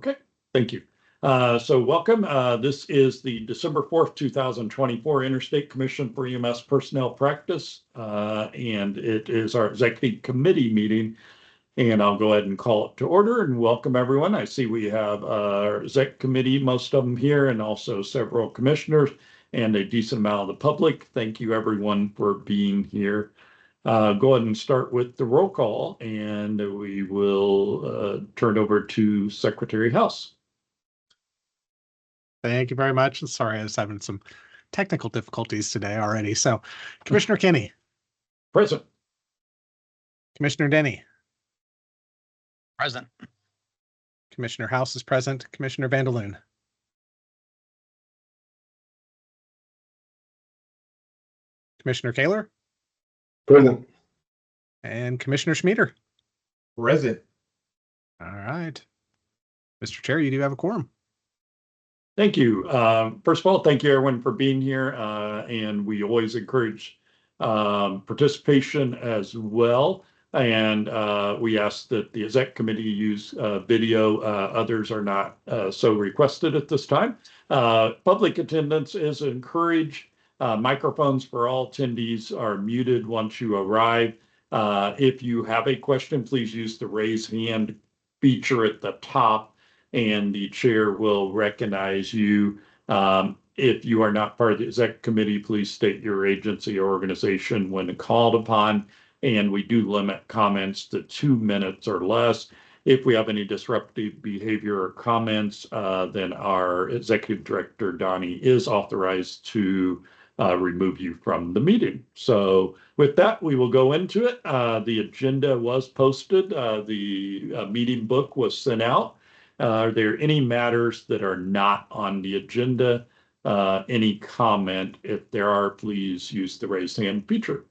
Okay, thank you. So welcome. This is the December 4th, 2024 Interstate Commission for EMS Personnel Practice, and it is our executive committee meeting. And I'll go ahead and call it to order and welcome everyone. I see we have our exec committee, most of them here, and also several commissioners and a decent amount of the public. Thank you everyone for being here. Go ahead and start with the roll call, and we will turn over to Secretary House. Thank you very much. Sorry, I was having some technical difficulties today already. So, Commissioner Kinney. Present. Commissioner Denny. Present. Commissioner House is present. Commissioner Vandeloon. Commissioner Kaler. Present. And Commissioner Schmieder. Present. All right. Mr. Chair, you do have a quorum. Thank you. First of all, thank you everyone for being here. And we always encourage participation as well. And we ask that the exec committee use video. Others are not so requested at this time. Public attendance is encouraged. Microphones for all attendees are muted once you arrive. If you have a question, please use the raise hand feature at the top, and the chair will recognize you. If you are not part of the exec committee, please state your agency or organization when called upon, and we do limit comments to 2 minutes or less. If we have any disruptive behavior or comments, then our executive director, Donnie, is authorized to remove you from the meeting. So with that, we will go into it. The agenda was posted. The meeting book was sent out. Are there any matters that are not on the agenda? Any comment? If there are, please use the raise hand feature.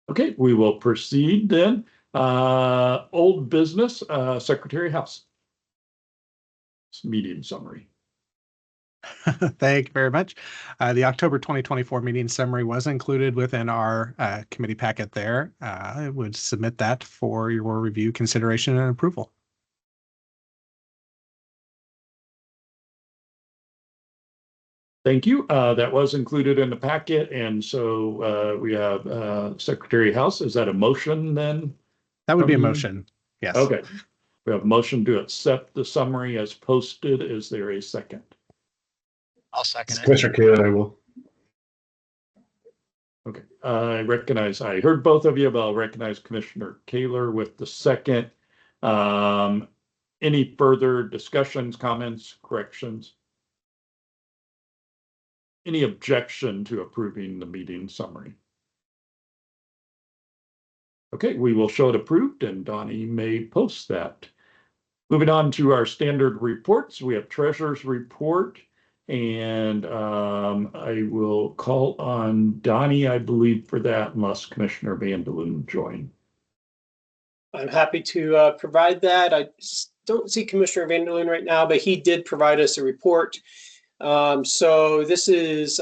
Okay, we will proceed then. Old business, Secretary House. Meeting summary. Thank you very much. The October 2024 meeting summary was included within our committee packet there. I would submit that for your review, consideration, and approval. Thank you. That was included in the packet. And so we have Secretary House. Is that a motion then? That would be a motion. Yes. Okay. We have a motion to accept the summary as posted. Is there a second? I'll second it. Commissioner Kaler, I will. Okay. I heard both of you, but I'll recognize Commissioner Kaler with the second. Any further discussions, comments, corrections? Any objection to approving the meeting summary? Okay, we will show it approved, and Donnie may post that. Moving on to our standard reports, we have Treasurer's Report, and I will call on Donnie, I believe, for that, unless Commissioner Vandeloon join. I'm happy to provide that. I don't see Commissioner Vandeloon right now, but he did provide us a report. So this is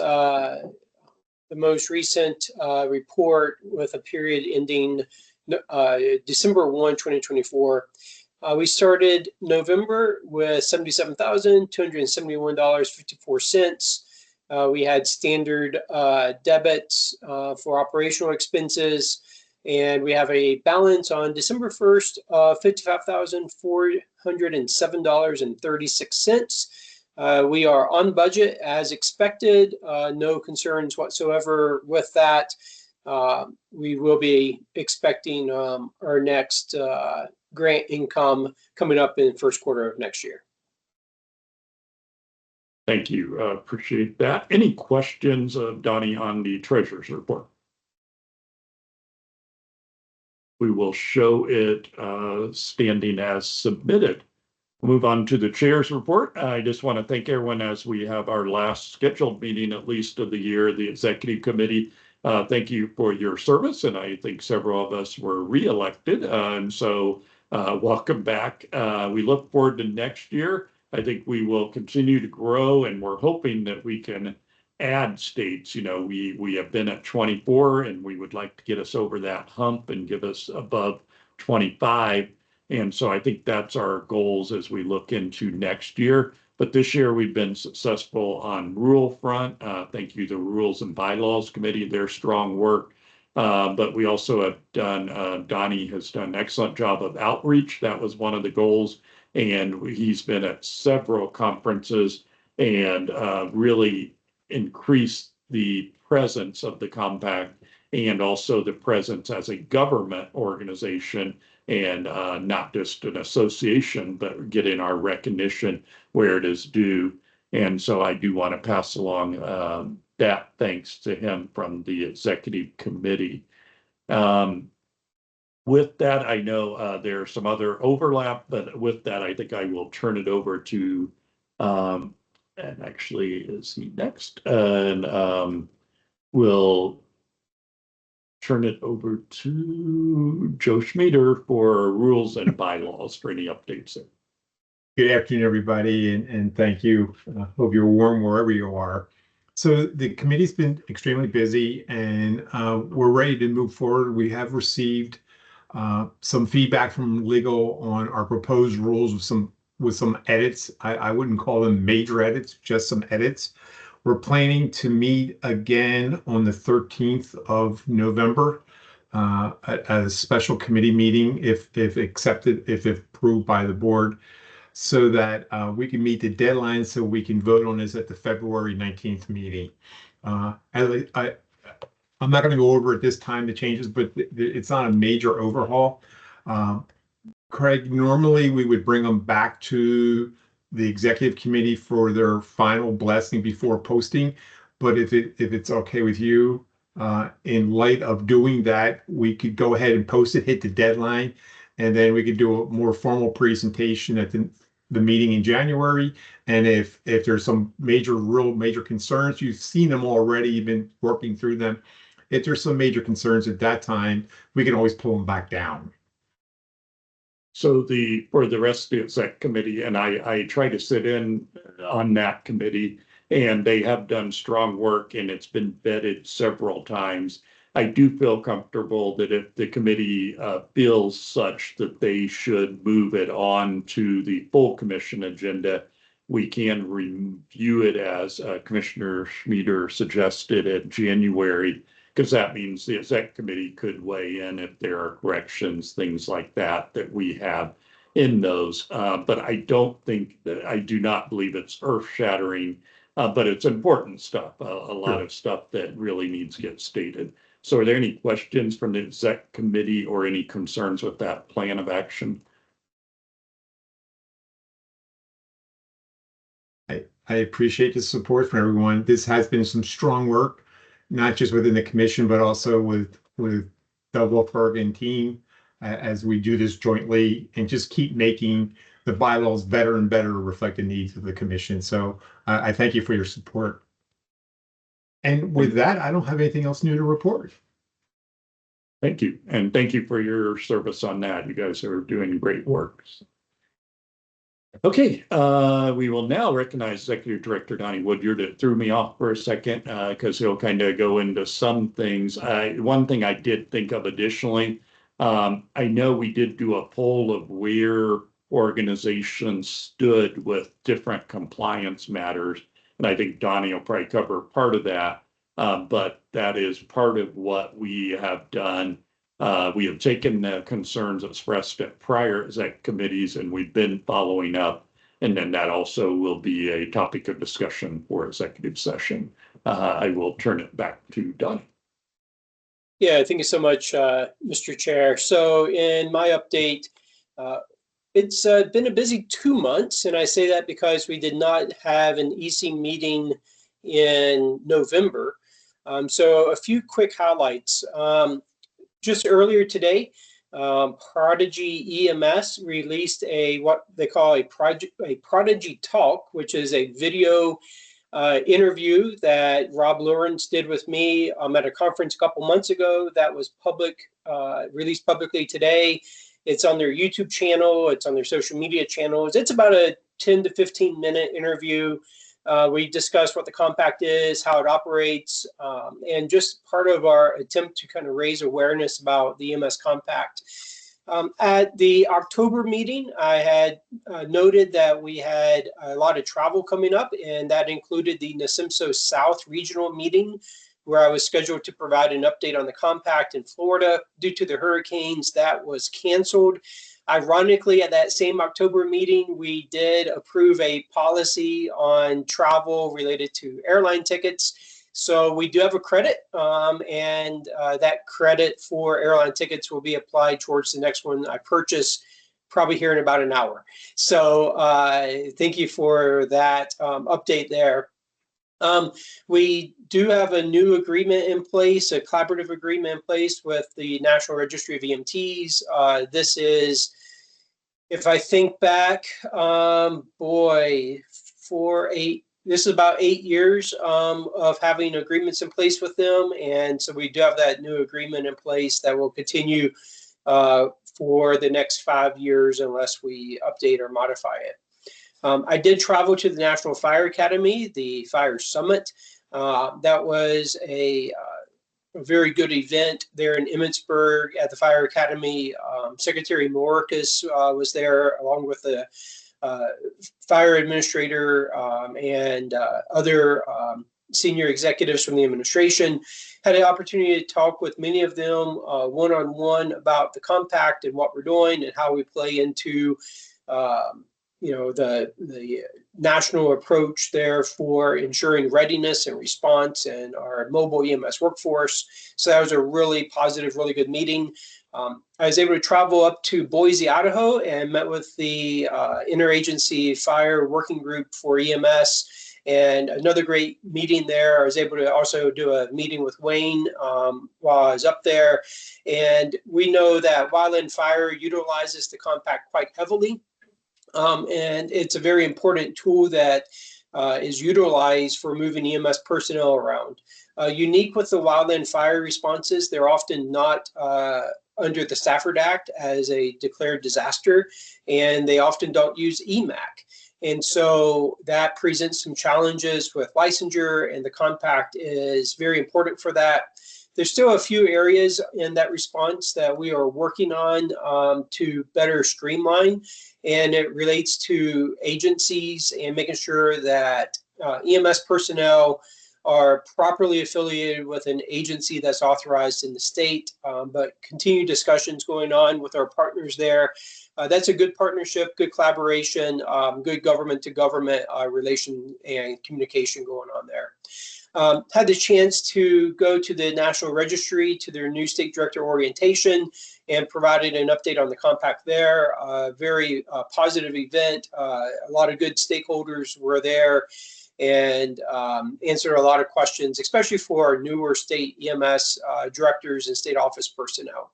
the most recent report with a period ending December 1, 2024. We started November with $77,271.54. We had standard debits for operational expenses, and we have a balance on December 1st of $55,407.36. We are on budget as expected. No concerns whatsoever with that. We will be expecting our next grant income coming up in the first quarter of next year. Thank you. Appreciate that. Any questions of Donnie on the Treasurer's Report? We will show it standing as submitted. Move on to the Chair's Report. I just want to thank everyone as we have our last scheduled meeting, at least of the year, the Executive Committee. Thank you for your service, and I think several of us were re-elected, and so welcome back. We look forward to next year. I think we will continue to grow, and we're hoping that we can add states. We have been at 24, and we would like to get us over that hump and give us above 25. And so I think that's our goals as we look into next year. But this year we've been successful on rural front. Thank you to Rules and Bylaws Committee, their strong work. But we also have done, Donnie has done an excellent job of outreach. That was one of the goals. And he's been at several conferences and really increased the presence of the compact and also the presence as a government organization and not just an association, but getting our recognition where it is due. And so I do want to pass along that thanks to him from the executive committee. With that, I know there's some other overlap, but with that, I think I will turn it over to, and actually, is he next? And we'll turn it over to Joe Schmieder for rules and bylaws for any updates there. Good afternoon, everybody, and thank you. Hope you're warm wherever you are. So the committee's been extremely busy, and we're ready to move forward. We have received some feedback from legal on our proposed rules with some edits. I wouldn't call them major edits, just some edits. We're planning to meet again on the 13th of November at a special committee meeting, if accepted, if approved by the board, so that we can meet the deadline so we can vote on this at the February 19th meeting. I'm not going to go over at this time the changes, but it's not a major overhaul. Craig, normally we would bring them back to the executive committee for their final blessing before posting. But if it's okay with you, in light of doing that, we could go ahead and post it, hit the deadline, and then we could do a more formal presentation at the meeting in January. And if there's some real major concerns, you've seen them already, you've been working through them. If there's some major concerns at that time, we can always pull them back down. So for the rest of the exec committee, and I try to sit in on that committee, and they have done strong work, and it's been vetted several times. I do feel comfortable that if the committee feels such that they should move it on to the full commission agenda, we can review it as Commissioner Schmieder suggested in January, because that means the exec committee could weigh in if there are corrections, things like that we have in those. But I do not believe it's earth shattering, but it's important stuff, a lot of stuff that really needs to get stated. So are there any questions from the exec committee or any concerns with that plan of action? I appreciate the support from everyone. This has been some strong work, not just within the commission, but also with Doug Wolfberg and team as we do this jointly and just keep making the bylaws better and better to reflect the needs of the commission. So I thank you for your support. And with that, I don't have anything else new to report. Thank you. And thank you for your service on that. You guys are doing great work. Okay, we will now recognize Executive Director Donnie Woodyard. It threw me off for a second because he'll kind of go into some things. One thing I did think of additionally, I know we did do a poll of where organizations stood with different compliance matters. And I think Donnie will probably cover part of that, but that is part of what we have done. We have taken the concerns expressed at prior exec committees, and we've been following up. And then that also will be a topic of discussion for executive session. I will turn it back to Donnie. Yeah, thank you so much, Mr. Chair. So in my update, it's been a busy 2 months, and I say that because we did not have an EC meeting in November. So a few quick highlights. Just earlier today, Prodigy EMS released what they call a Prodigy Talk, which is a video interview that Rob Lawrence did with me at a conference a couple months ago. That was released publicly today. It's on their YouTube channel. It's on their social media channels. It's about a 10 to 15 minute interview We discussed what the compact is, how it operates, and just part of our attempt to kind of raise awareness about the EMS compact. At the October meeting, I had noted that we had a lot of travel coming up, and that included the Nasimso South Regional meeting, where I was scheduled to provide an update on the compact in Florida. Due to the hurricanes, that was canceled. Ironically, at that same October meeting, we did approve a policy on travel related to airline tickets. So we do have a credit, and that credit for airline tickets will be applied towards the next one I purchase, probably here in about an hour. So thank you for that update there. We do have a new agreement in place, a collaborative agreement in place with the National Registry of EMTs. This is, if I think back, this is about 8 years of having agreements in place with them. And so we do have that new agreement in place that will continue for the next 5 years unless we update or modify it. I did travel to the National Fire Academy, the Fire Summit. That was a very good event there in Emmitsburg at the Fire Academy. Secretary Mayorkas was there along with the fire administrator and other senior executives from the administration. Had the opportunity to talk with many of them one-on-one about the compact and what we're doing and how we play into the national approach there for ensuring readiness and response and our mobile EMS workforce. So that was a really positive, really good meeting. I was able to travel up to Boise, Idaho, and met with the Interagency Fire Working Group for EMS, and another great meeting there. I was able to also do a meeting with Wayne while I was up there, and we know that wildland fire utilizes the compact quite heavily. And it's a very important tool that is utilized for moving EMS personnel around. Unique with the wildland fire responses, they're often not under the Stafford Act as a declared disaster, and they often don't use EMAC. And so that presents some challenges with licensure, and the compact is very important for that. There's still a few areas in that response that we are working on to better streamline, and it relates to agencies and making sure that EMS personnel are properly affiliated with an agency that's authorized in the state, but continued discussions going on with our partners there. That's a good partnership, good collaboration, good government to government relation and communication going on there. Had the chance to go to the National Registry to their new state director orientation and provided an update on the compact there. Very positive event. A lot of good stakeholders were there and answered a lot of questions, especially for our newer state EMS directors and state office personnel.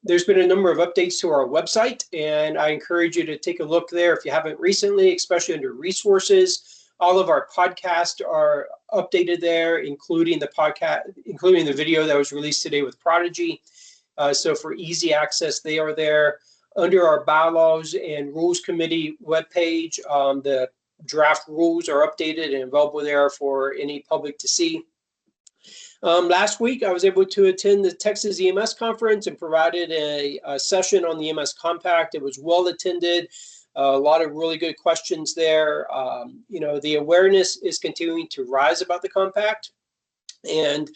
There's been a number of updates to our website, and I encourage you to take a look there if you haven't recently, especially under resources. All of our podcasts are updated there, including the video that was released today with Prodigy. So for easy access, they are there. Under our bylaws and rules committee webpage, the draft rules are updated and available there for any public to see. Last week, I was able to attend the Texas EMS conference and provided a session on the EMS compact. It was well attended. A lot of really good questions there. The awareness is continuing to rise about the compact, and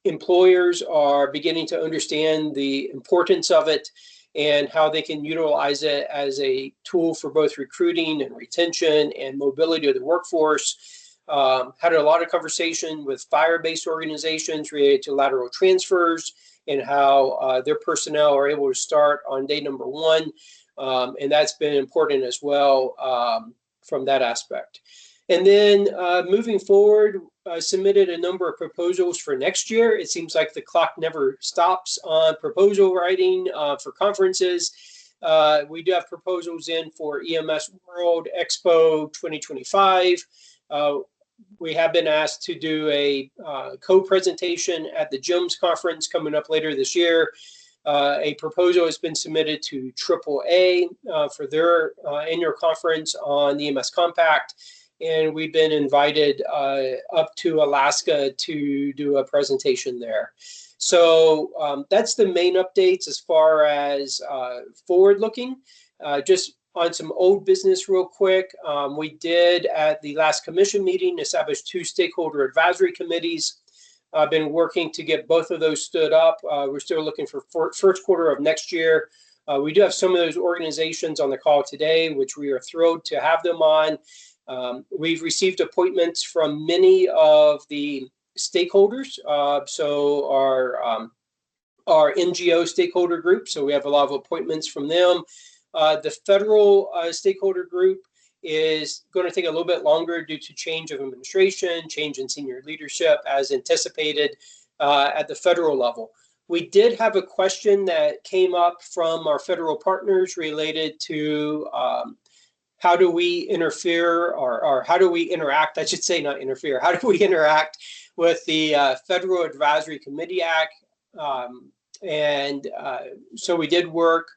employers are beginning to understand the importance of it and how they can utilize it as a tool for both recruiting and retention and mobility of the workforce. Had a lot of conversation with fire-based organizations related to lateral transfers and how their personnel are able to start on day number one. And that's been important as well from that aspect. And then moving forward, I submitted a number of proposals for next year. It seems like the clock never stops on proposal writing for conferences. We do have proposals in for EMS World Expo 2025. We have been asked to do a co-presentation at the GEMS conference coming up later this year. A proposal has been submitted to AAA for their annual conference on the EMS Compact. and we've been invited up to Alaska to do a presentation there. So that's the main updates as far as forward looking. Just on some old business real quick, we did at the last commission meeting establish 2 stakeholder advisory committees. I've been working to get both of those stood up. We're still looking for first quarter of next year. We do have some of those organizations on the call today, which we are thrilled to have them on. We've received appointments from many of the stakeholders. So our NGO stakeholder group. So we have a lot of appointments from them. The federal stakeholder group is going to take a little bit longer due to change of administration, change in senior leadership as anticipated at the federal level. We did have a question that came up from our federal partners related to how do we interfere or how do we interact, I should say not interfere, how do we interact with the Federal Advisory Committee Act? So we did work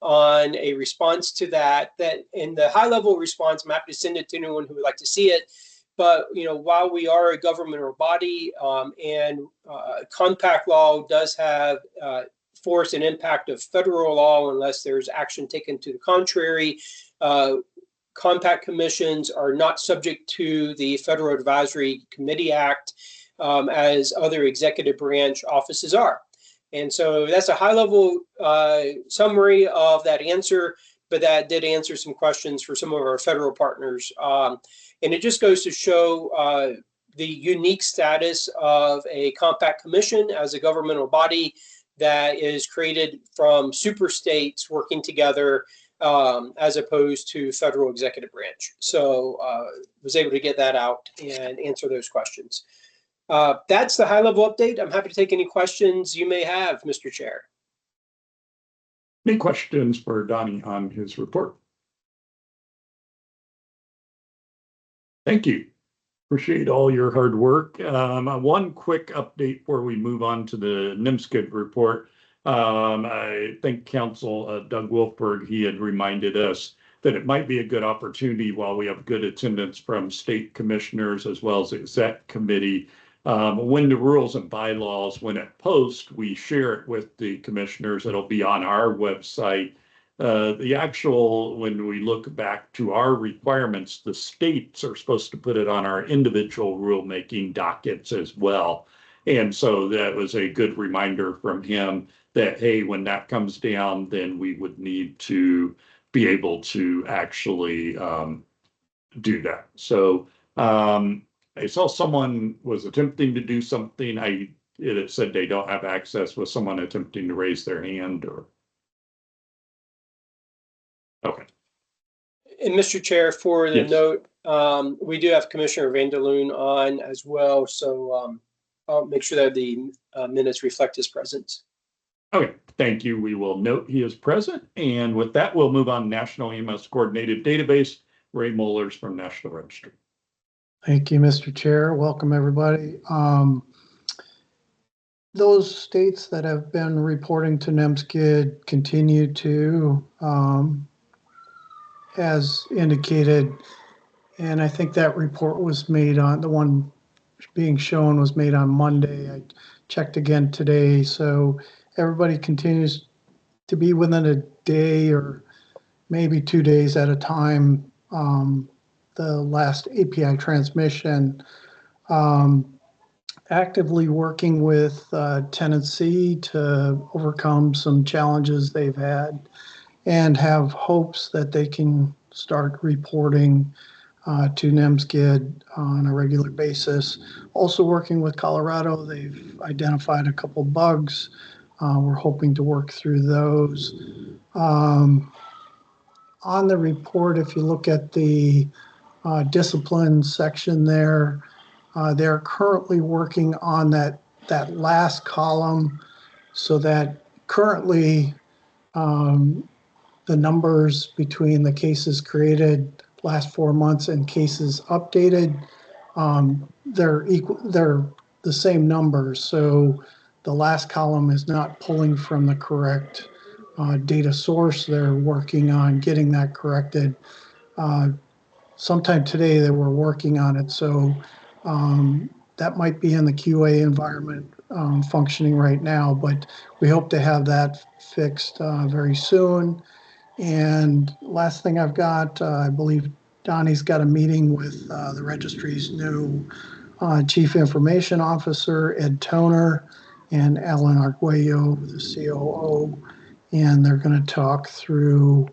on a response to that in the high level response, I'm happy to send it to anyone who would like to see it. But while we are a governmental body and compact law does have force and impact of federal law unless there's action taken to the contrary, compact commissions are not subject to the Federal Advisory Committee Act as other executive branch offices are. And so that's a high-level summary of that answer, but that did answer some questions for some of our federal partners. And it just goes to show the unique status of a compact commission as a governmental body that is created from super states working together as opposed to federal executive branch. So was able to get that out and answer those questions. That's the high-level update. I'm happy to take any questions you may have, Mr. Chair. Any questions for Donnie on his report? Thank you. Appreciate all your hard work. One quick update before we move on to the NIMSCID report. I think Council Doug Wolfberg, he had reminded us that it might be a good opportunity while we have good attendance from state commissioners as well as exec committee. When the rules and bylaws, when it posts, we share it with the commissioners. It'll be on our website. The actual, when we look back to our requirements, the states are supposed to put it on our individual rulemaking dockets as well. And so that was a good reminder from him that, hey, when that comes down, then we would need to be able to actually do that. So I saw someone was attempting to do something. It said they don't have access. Was someone attempting to raise their hand or? Okay. And Mr. Chair, for the Yes. note, we do have Commissioner Vanderloon on as well. So I'll make sure that the minutes reflect his presence. Okay, thank you. We will note he is present. And with that, we'll move on. National EMS Coordinated Database, Ray Mollers from National Registry. Thank you, Mr. Chair. Welcome, everybody. Those states that have been reporting to NIMSCID continue to, as indicated, and I think that report was made on, the one being shown was made on Monday. I checked again today, so everybody continues to be within a day or maybe 2 days at a time. The last API transmission, actively working with Tennessee to overcome some challenges they've had and have hopes that they can start reporting to NIMSCID on a regular basis. Also working with Colorado, they've identified a couple bugs. We're hoping to work through those. On the report, if you look at the discipline section there, they're currently working on that last column so that currently the numbers between the cases created last 4 months and cases updated, they're the same numbers. So the last column is not pulling from the correct data source. They're working on getting that corrected. sometime today they were working on it. So that might be in the QA environment functioning right now, but we hope to have that fixed very soon. And last thing I've got, I believe Donnie's got a meeting with the registry's new Chief Information Officer, Ed Toner, and Alan Arguello, the COO, and they're going to talk through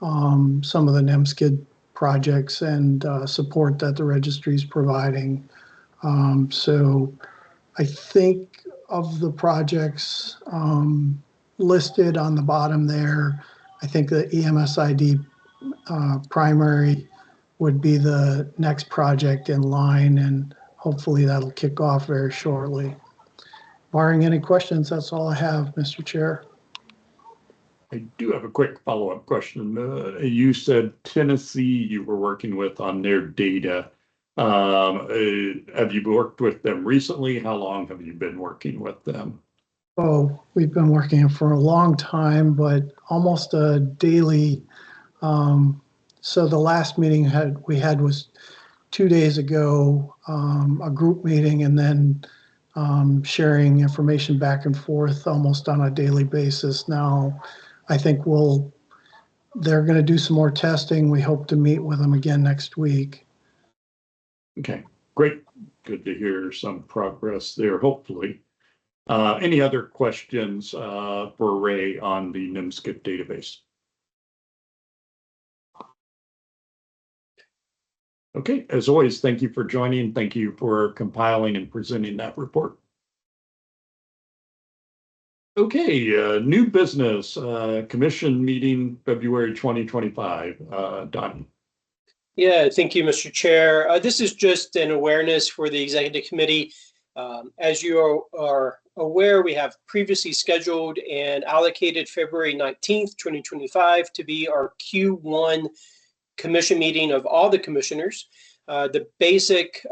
some of the NEMSKID projects and support that the registry is providing. So I think of the projects listed on the bottom there, I think the EMS ID primary would be the next project in line, and hopefully that'll kick off very shortly. Barring any questions, that's all I have, Mr. Chair. I do have a quick follow-up question. You said Tennessee you were working with on their data. Have you worked with them recently? How long have you been working with them? Oh, we've been working for a long time, but almost a daily. So the last meeting we had was 2 days ago, a group meeting, and then sharing information back and forth almost on a daily basis. Now, I think they're going to do some more testing. We hope to meet with them again next week. Okay, great. Good to hear some progress there, hopefully. Any other questions for Ray on the NEMSKID database? Okay, as always, thank you for joining. Thank you for compiling and presenting that report. Okay, new business, commission meeting, February 2025. Donnie. Yeah, thank you, Mr. Chair. This is just an awareness for the executive committee. As you are aware, we have previously scheduled and allocated February 19th, 2025 to be our Q1 commission meeting of all the commissioners. The basic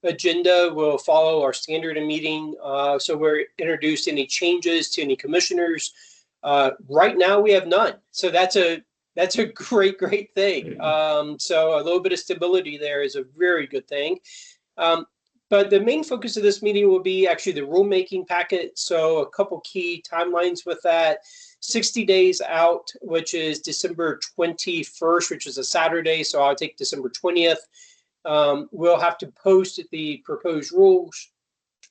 agenda will follow our standard meeting. So we're introduced any changes to any commissioners. Right now we have none. So that's a great thing. So a little bit of stability there is a very good thing. But the main focus of this meeting will be actually the rulemaking packet. So a couple key timelines with that. 60 days out, which is December 21st, which is a Saturday. So I'll take December 20th. We'll have to post the proposed rules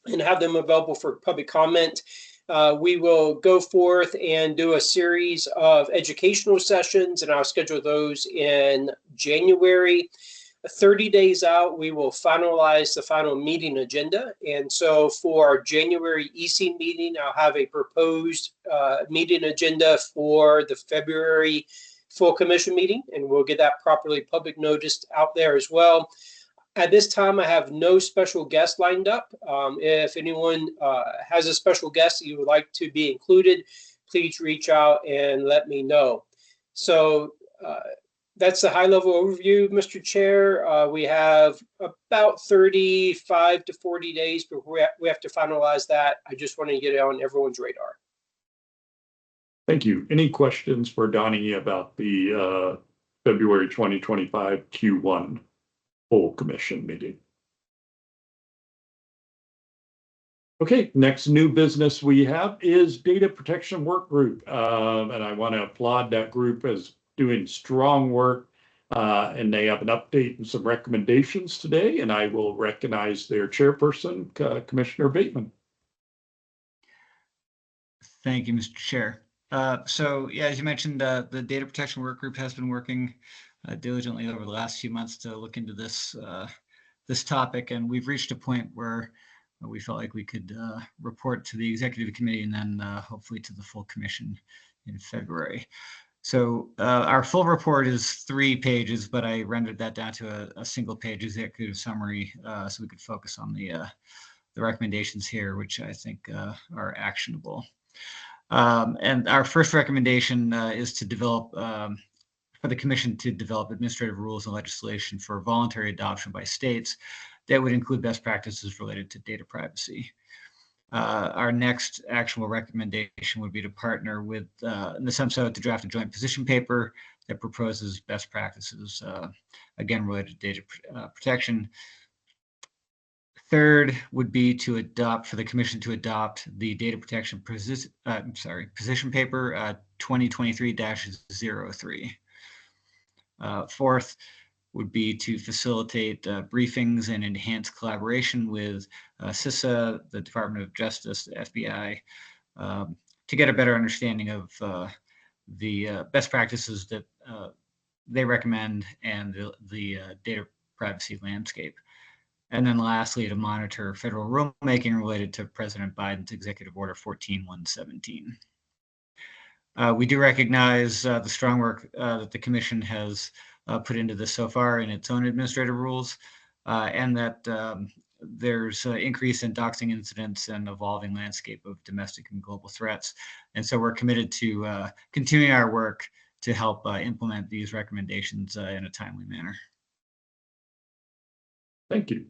and have them available for public comment. We will go forth and do a series of educational sessions, and I'll schedule those in January. 30 days out, we will finalize the final meeting agenda. And so for our January EC meeting, I'll have a proposed meeting agenda for the February full commission meeting, and we'll get that properly public noticed out there as well. At this time, I have no special guests lined up. If anyone has a special guest that you would like to be included, please reach out and let me know. So that's the high-level overview, Mr. Chair. We have about 35 to 40 days before we have to finalize that. I just want to get it on everyone's radar. Thank you. Any questions for Donnie about the February 2025 Q1 full commission meeting? Okay, next new business we have is Data Protection Work Group. And I want to applaud that group as doing strong work. And they have an update and some recommendations today. And I will recognize their chairperson, Commissioner Bateman. Thank you, Mr. Chair. So yeah, as you mentioned, the Data Protection Work Group has been working diligently over the last few months to look into this topic, and we've reached a point where we felt like we could report to the executive committee and then hopefully to the full commission in February. So our full report is 3 pages, but I rendered that down to a single page executive summary so we could focus on the recommendations here, which I think are actionable. And our first recommendation is to develop, for the Commission to develop administrative rules and legislation for voluntary adoption by states that would include best practices related to data privacy. Our next actionable recommendation would be to partner with NSEMSA to draft a joint position paper that proposes best practices, again, related to data protection. Third would be to adopt, for the commission to adopt the data protection position paper 2023-03. Fourth would be to facilitate briefings and enhance collaboration with CISA, the Department of Justice, the FBI, to get a better understanding of the best practices that they recommend and the data privacy landscape. And then lastly, to monitor federal rulemaking related to President Biden's Executive Order 14117. We do recognize the strong work that the commission has put into this so far in its own administrative rules, and that there's an increase in doxing incidents and evolving landscape of domestic and global threats. And so we're committed to continuing our work to help implement these recommendations in a timely manner. Thank you.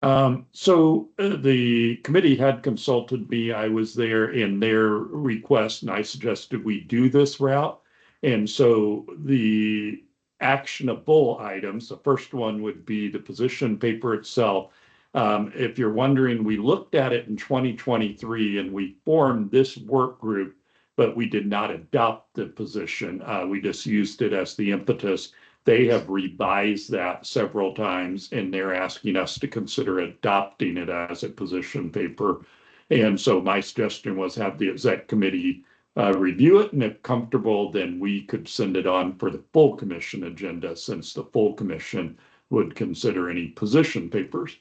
The committee had consulted me. I was there in their request, and I suggested we do this route. And so the actionable items, the first one would be the position paper itself. If you're wondering, we looked at it in 2023 and we formed this work group, but we did not adopt the position. We just used it as the impetus. They have revised that several times, and they're asking us to consider adopting it as a position paper. And so my suggestion was have the exec committee review it, and if comfortable, then we could send it on for the full commission agenda, since the full commission would consider any position papers.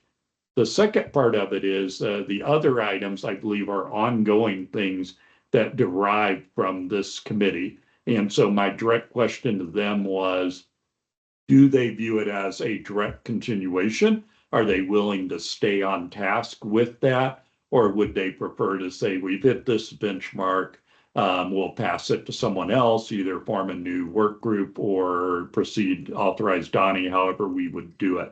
The second part of it is the other items, I believe, are ongoing things that derive from this committee. And so my direct question to them was, do they view it as a direct continuation? Are they willing to stay on task with that? Or would they prefer to say, we've hit this benchmark, we'll pass it to someone else, either form a new work group or proceed, authorize Donnie, however we would do it.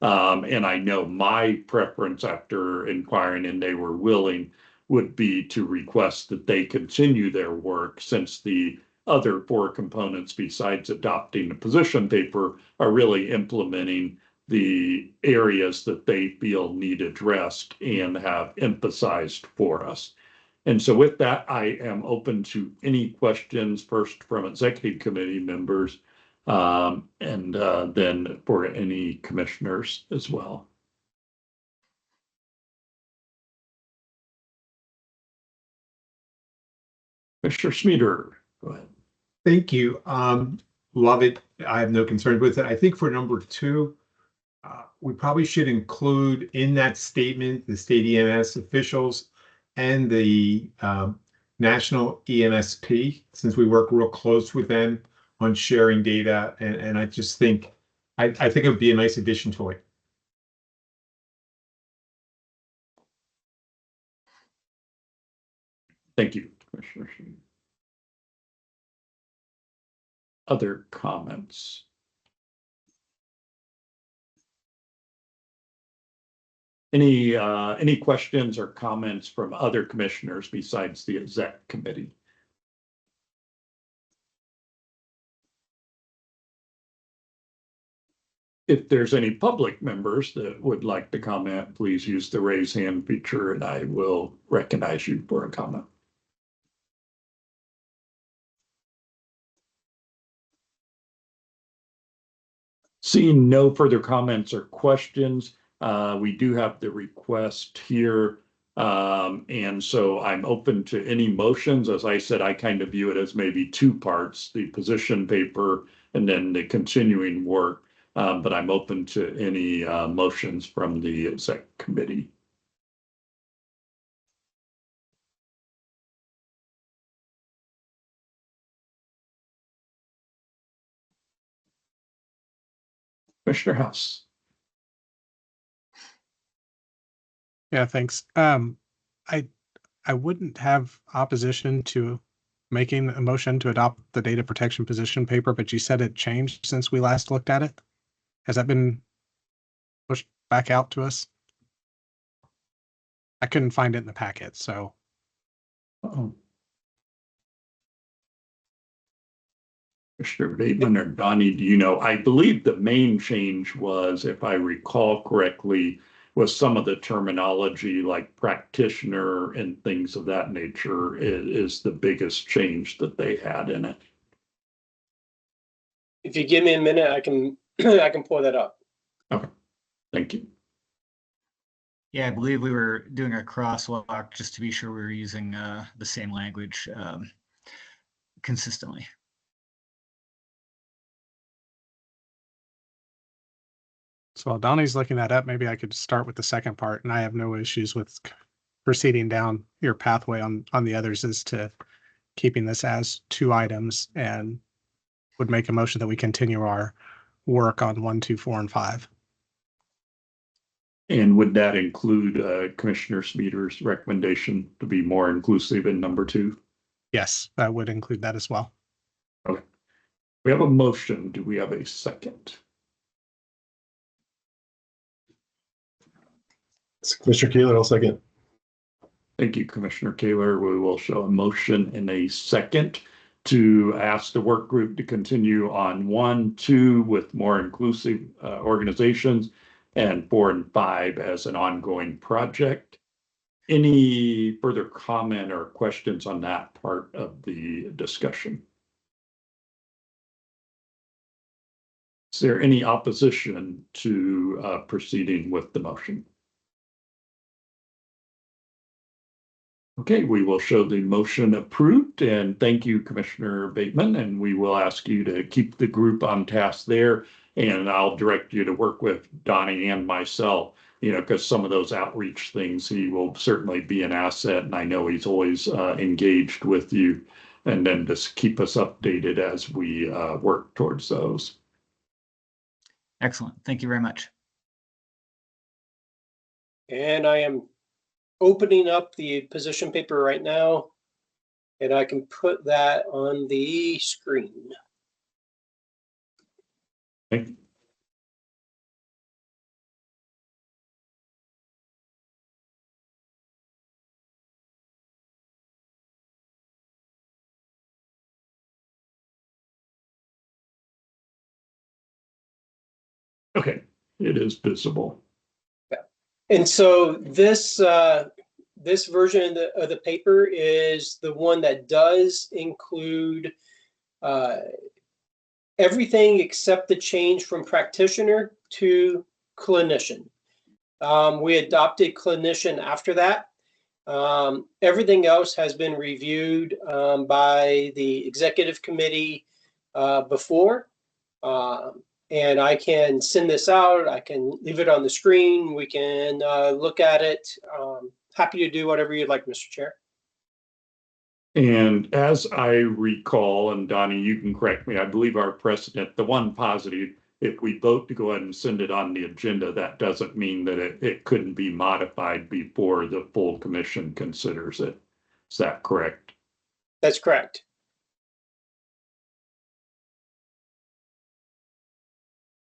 And I know my preference after inquiring, and they were willing, would be to request that they continue their work, since the other four components besides adopting the position paper are really implementing the areas that they feel need addressed and have emphasized for us. And so with that, I am open to any questions, first from executive committee members, and then for any commissioners as well. Commissioner Smeeder, go ahead. Thank you. Love it. I have no concern with it. I think for number two, we probably should include in that statement the state EMS officials and the national EMSP, since we work real close with them on sharing data. And I just think, I think it would be a nice addition to it. Thank you, Commissioner. Other comments? Any questions or comments from other commissioners besides the exec committee? If there's any public members that would like to comment, please use the raise hand feature and I will recognize you for a comment. Seeing no further comments or questions, we do have the request here. And so I'm open to any motions. As I said, I kind of view it as maybe two parts, the position paper and then the continuing work. But I'm open to any motions from the exec committee. Commissioner House. Yeah, thanks. I wouldn't have opposition to making a motion to adopt the data protection position paper, but you said it changed since we last looked at it. Has that been pushed back out to us? I couldn't find it in the packet, so. Commissioner Bateman or Donnie, do you know? I believe the main change was, if I recall correctly, was some of the terminology like practitioner and things of that nature is the biggest change that they had in it. If you give me a minute, I can I can pull that up. Okay, thank you. Yeah, I believe we were doing a crosswalk just to be sure we were using the same language consistently. So while Donnie's looking that up, maybe I could start with the second part, and I have no issues with proceeding down your pathway on the others as to keeping this as 2 items, and would make a motion that we continue our work on 1, 2, 4, and 5. And would that include Commissioner Smeater's recommendation to be more inclusive in number 2? Yes, that would include that as well. Okay. We have a motion. Do we have a second? It's Commissioner Kaler, I'll second. Thank you, Commissioner Kaler. We will show a motion in a second to ask the work group to continue on 1, 2 with more inclusive organizations, and 4 and 5 as an ongoing project. Any further comment or questions on that part of the discussion? Is there any opposition to proceeding with the motion? Okay, we will show the motion approved, and thank you, Commissioner Bateman, and we will ask you to keep the group on task there, and I'll direct you to work with Donnie and myself, because some of those outreach things, he will certainly be an asset, and I know he's always engaged with you, and then just keep us updated as we work towards those. Excellent. Thank you very much. And I am opening up the position paper right now, and I can put that on the screen. Thank you. Okay, it is visible. And so this this version of the paper is the one that does include everything except the change from practitioner to clinician. We adopted clinician after that. Everything else has been reviewed by the executive committee before. And I can send this out. I can leave it on the screen. We can look at it. Happy to do whatever you'd like, Mr. Chair. And as I recall, and Donnie, you can correct me, I believe our precedent, the one positive, if we vote to go ahead and send it on the agenda, that doesn't mean that it couldn't be modified before the full commission considers it. Is that correct? That's correct.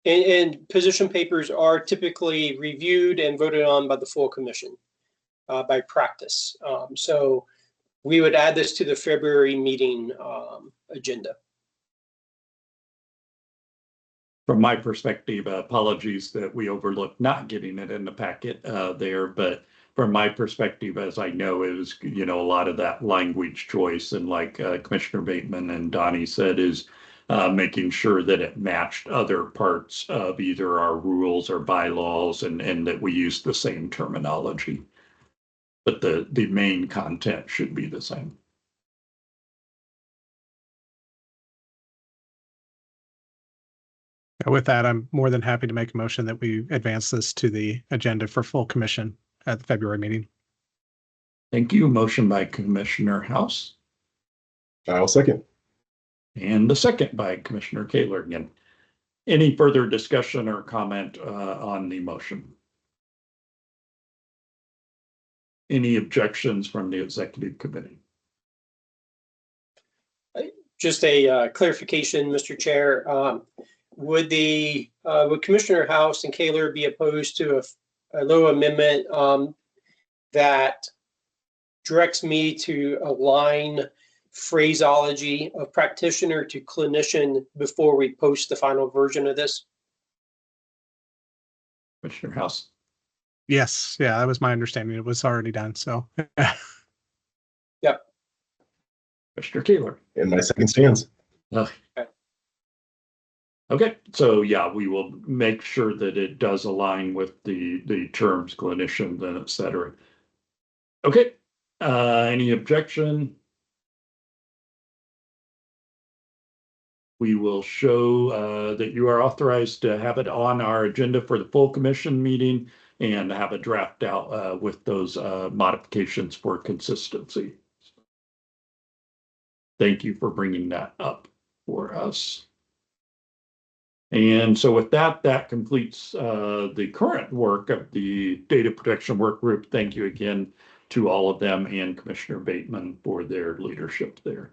And position papers are typically reviewed and voted on by the full commission by practice. So we would add this to the February meeting agenda. From my perspective, apologies that we overlooked not getting it in the packet there, but from my perspective, as I know, it was, a lot of that language choice, and like Commissioner Bateman and Donnie said, is making sure that it matched other parts of either our rules or bylaws, and that we use the same terminology. But the main content should be the same. With that, I'm more than happy to make a motion that we advance this to the agenda for full commission at the February meeting. Thank you. Motion by Commissioner House. I'll second. And the second by Commissioner Kaler again. Any further discussion or comment on the motion? Any objections from the executive committee? Just a clarification, Mr. Chair. Would Commissioner House and Kaler be opposed to a low amendment that directs me to align phraseology of practitioner to clinician before we post the final version of this. Commissioner House. Yes, yeah, that was my understanding. It was already done. So Yep. Commissioner Kaler. And my second stands. Okay, so yeah, we will make sure that it does align with the terms clinician, and et cetera. Okay, any objection? We will show that you are authorized to have it on our agenda for the full commission meeting and have a draft out with those modifications for consistency. Thank you for bringing that up for us. And so with that, that completes the current work of the Data Protection Work Group. Thank you again to all of them and Commissioner Bateman for their leadership there.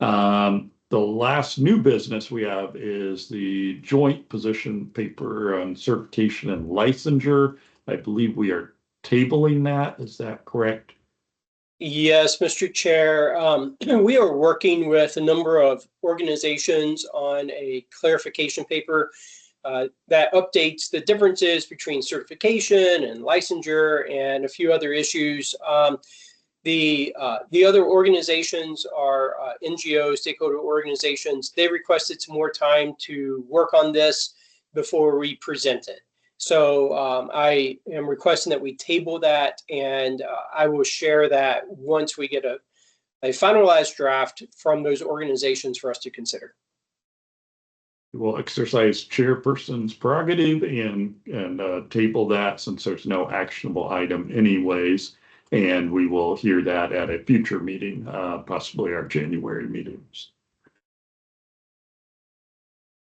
The last new business we have is the joint position paper on certification and licensure. I believe we are tabling that. Is that correct? Yes, Mr. Chair. We are working with a number of organizations on a clarification paper that updates the differences between certification and licensure and a few other issues. The other organizations are NGOs, stakeholder organizations. They requested some more time to work on this before we present it. So I am requesting that we table that, and I will share that once we get a finalized draft from those organizations for us to consider. We'll exercise chairperson's prerogative and table that since there's no actionable item anyways. And we will hear that at a future meeting, possibly our January meetings.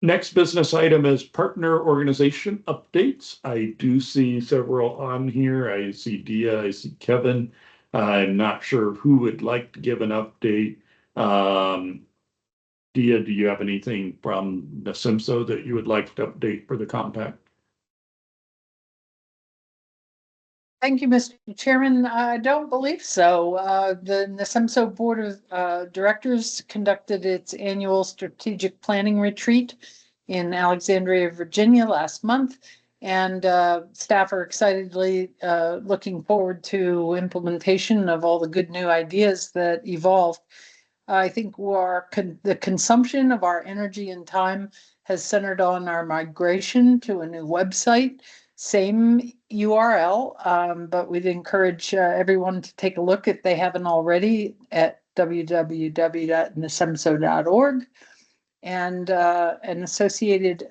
Next business item is partner organization updates. I do see several on here. I see Dia, I see Kevin. I'm not sure who would like to give an update. Dia, do you have anything from NASIMSO that you would like to update for the compact? Thank you, Mr. Chairman. I don't believe so. The NASIMSO Board of Directors conducted its annual strategic planning retreat in Alexandria, Virginia last month, and staff are excitedly looking forward to implementation of all the good new ideas that evolved. I think the consumption of our energy and time has centered on our migration to a new website. Same URL, but we'd encourage everyone to take a look if they haven't already at www.nasimso.org, and an associated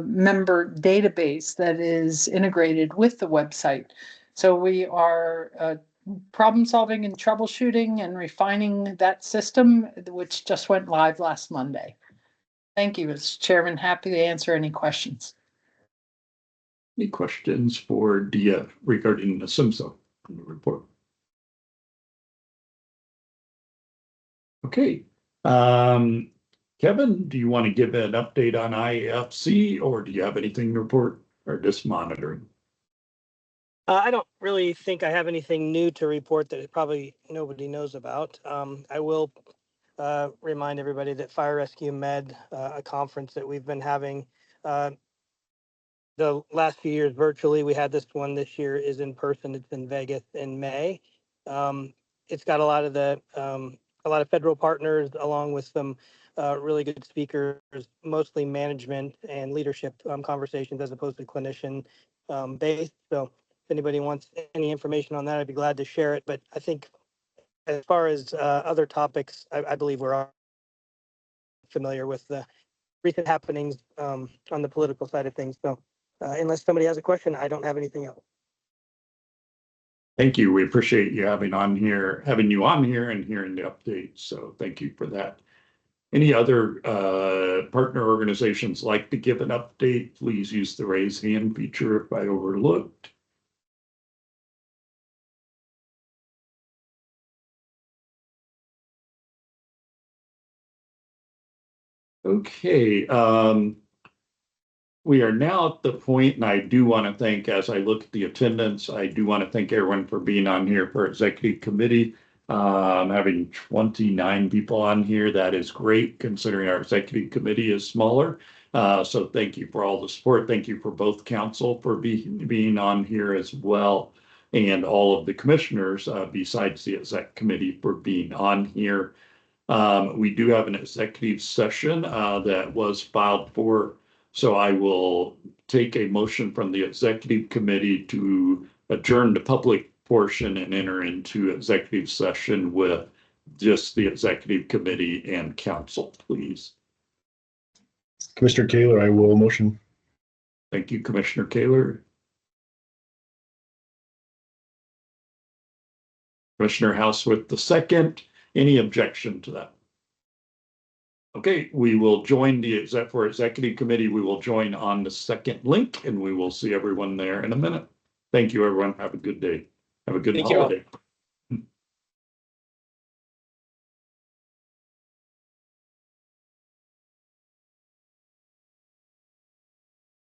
member database that is integrated with the website. So we are problem solving and troubleshooting and refining that system, which just went live last Monday. Thank you, Mr. Chairman. Happy to answer any questions. Any questions for Dia regarding the NASIMSO report? Okay. Kevin, do you want to give an update on IFC, or do you have anything to report, or just monitoring? I don't really think I have anything new to report that probably nobody knows about. I will remind everybody that Fire Rescue Med, a conference that we've been having the last few years virtually. We had this one this year is in person. It's in Vegas in May. It's got a lot of federal partners along with some really good speakers, mostly management and leadership conversations as opposed to clinician based. So if anybody wants any information on that, I'd be glad to share it. But I think as far as other topics, I believe we're all familiar with the recent happenings on the political side of things. So unless somebody has a question, I don't have anything else. Thank you. We appreciate you having you on here and hearing the updates. So thank you for that. Any other partner organizations like to give an update? Please use the raise hand feature if I overlooked. Okay. We are now at the point, and I do want to thank, as I look at the attendance, I do want to thank everyone for being on here for Executive Committee. Having 29 people on here, that is great considering our executive committee is smaller. So thank you for all the support. Thank you for both council for being on here as well. And all of the commissioners, besides the exec committee, for being on here. We do have an executive session that was filed for. So I will take a motion from the executive committee to adjourn the public portion and enter into executive session with just the executive committee and council, please. Commissioner Kaler, I will motion. Thank you, Commissioner Kaler. Commissioner House with the second. Any objection to that? Okay, we will join the executive committee. We will join on the second link and we will see everyone there in a minute. Thank you, everyone. Have a good day. Have a good Thank you all. holiday.